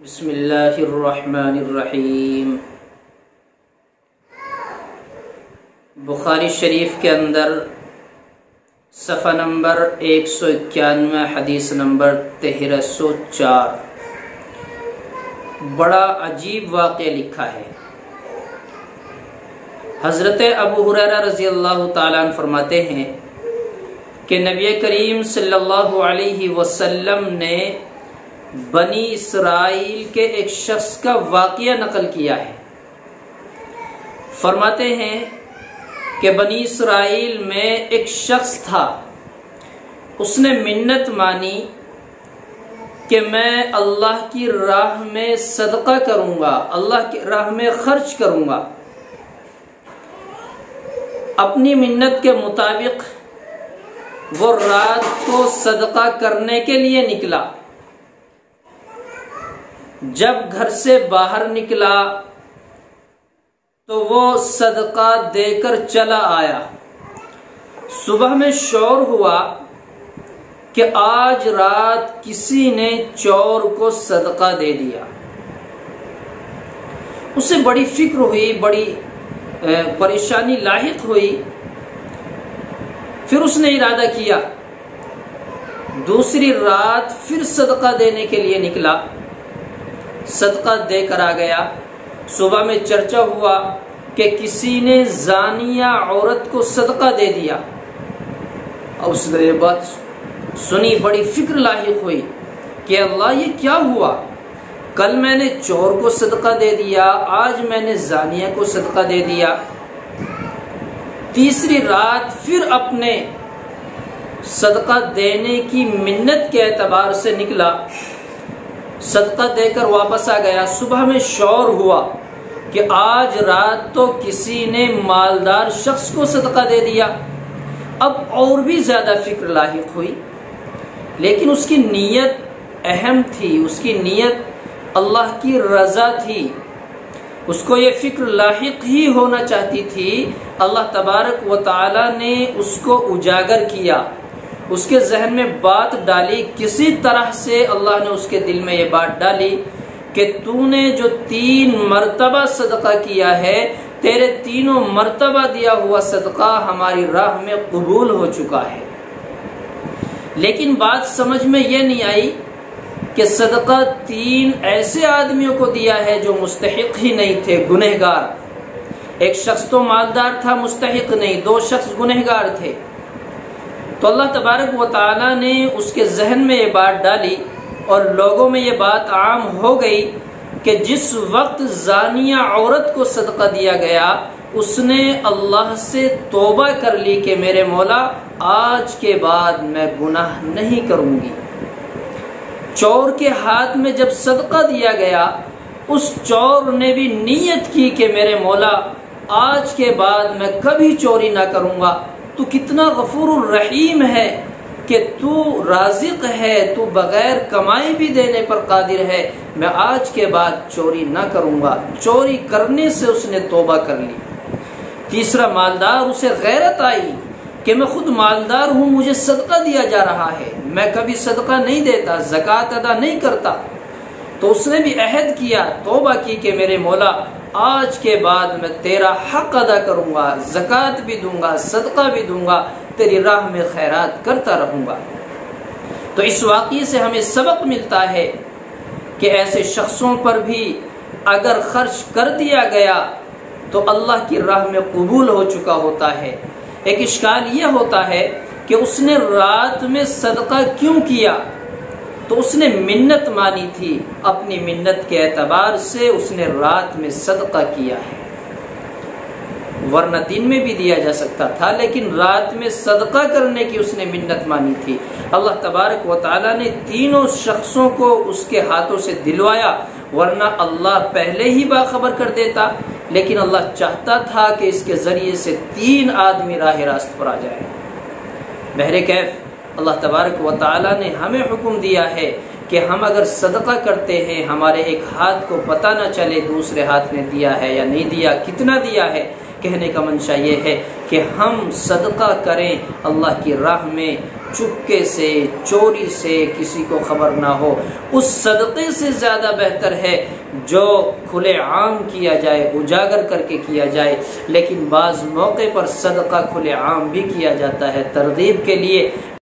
बिस्मिल्लाहिर्रहमानिर्रहीम। बुखारी शरीफ के अंदर सफ़ा नंबर 191 हदीस नंबर 1304 बड़ा अजीब वाक़या लिखा है। हज़रत अबू हुरैरा रज़ी अल्लाह ताला अन्हु फरमाते हैं कि नबी करीम सल्लल्लाहु अलैहि वसल्लम ने बनी इसराइल के एक शख्स का वाक़या नकल किया है। फरमाते हैं कि बनी इसराइल में एक शख्स था, उसने मिन्नत मानी कि मैं अल्लाह की राह में सदका करूंगा, अल्लाह की राह में खर्च करूंगा। अपनी मिन्नत के मुताबिक वो रात को सदका करने के लिए निकला। जब घर से बाहर निकला तो वो सदका देकर चला आया। सुबह में शौर हुआ कि आज रात किसी ने चोर को सदका दे दिया। उसे बड़ी फिक्र हुई, बड़ी परेशानी लाहिक हुई। फिर उसने इरादा किया, दूसरी रात फिर सदका देने के लिए निकला, सदका देकर आ गया। सुबह में चर्चा हुआ कि किसी ने जानिया औरत को सदका दे दिया। और उसने ये बात सुनी, बड़ी फिक्र लाहिक हुई कि अल्लाह ये क्या हुआ, कल मैंने चोर को सदका दे दिया, आज मैंने जानिया को सदका दे दिया। तीसरी रात फिर अपने सदका देने की मिन्नत के एतबार से निकला, सदका देकर वापस आ गया। सुबह में शौर हुआ कि आज रात तो किसी ने मालदार शख्स को सदका दे दिया। अब और भी ज्यादा फिक्र लाहिक हुई, लेकिन उसकी नीयत अहम थी, उसकी नीयत अल्लाह की रजा थी। उसको ये फिक्र लाहिक ही होना चाहती थी। अल्लाह तबारक व तआला ने उसको उजागर किया, उसके जहन में बात डाली। किसी तरह से अल्लाह ने उसके दिल में ये बात डाली कि तूने जो 3 मर्तबा सदका किया है, तेरे तीनों मर्तबा दिया हुआ सदका हमारी राह में कबूल हो चुका है। लेकिन बात समझ में ये नहीं आई कि सदका 3 ऐसे आदमियों को दिया है जो मुस्तहिक ही नहीं थे, गुनहगार। एक शख्स तो मालदार था, मुस्तहिक नहीं, 2 शख्स गुनहगार थे। तो अल्लाह तबारक व तआला ने उसके जहन में ये बात डाली और लोगों में ये बात आम हो गई कि जिस वक्त जानिया औरत को सदका दिया गया, उसने अल्लाह से तौबा कर ली कि मेरे मौला आज के बाद मैं गुनाह नहीं करूंगी। चोर के हाथ में जब सदका दिया गया, उस चोर ने भी नीयत की कि मेरे मौला आज के बाद मैं कभी चोरी ना करूंगा। तू कितना गफूर रहीम है कि तू राज़िक है, तू बगैर कमाई भी देने पर कादिर है, मैं आज के बाद चोरी ना करूंगा। चोरी करने से उसने तौबा कर ली। तीसरा मालदार, उसे गैरत आई कि मैं खुद मालदार हूं, मुझे सदका दिया जा रहा है, मैं कभी सदका नहीं देता, ज़कात अदा नहीं करता। तो उसने भी अहद किया, तौबा की कि मेरे मौला आज के बाद मैं तेरा हक अदा करूंगा, ज़कात भी दूंगा, सदका भी दूंगा, तेरी राह में खैरात करता रहूंगा। तो इस वाक़ये से हमें सबक मिलता है कि ऐसे शख्सों पर भी अगर खर्च कर दिया गया तो अल्लाह की राह में कबूल हो चुका होता है। एक इश्काल यह होता है कि उसने रात में सदका क्यों किया, तो उसने मिन्नत मानी थी, अपनी मिन्नत के एतबार से उसने रात में सदका किया है। वरना दिन में भी दिया जा सकता था, लेकिन रात में सदका करने की उसने मिन्नत मानी थी। अल्लाह तबारक व तआला ने तीनों शख्सों को उसके हाथों से दिलवाया, वरना अल्लाह पहले ही बाखबर कर देता। लेकिन अल्लाह चाहता था कि इसके जरिए से 3 आदमी राह रास्त पर आ जाए। बहरे कैफ अल्लाह तबारक व तआला ने हमें हुक्म दिया है कि हम अगर सदका करते हैं, हमारे एक हाथ को पता न चले दूसरे हाथ ने दिया है या नहीं दिया, कितना दिया है। कहने का मंशा ये है कि हम सदका करें अल्लाह की राह में, चुपके से, चोरी से, किसी को खबर ना हो, उस सदक़े से ज़्यादा बेहतर है जो खुले आम किया जाए, उजागर करके किया जाए। लेकिन बाज़ मौके पर सदका खुले आम भी किया जाता है तरगीब के लिए।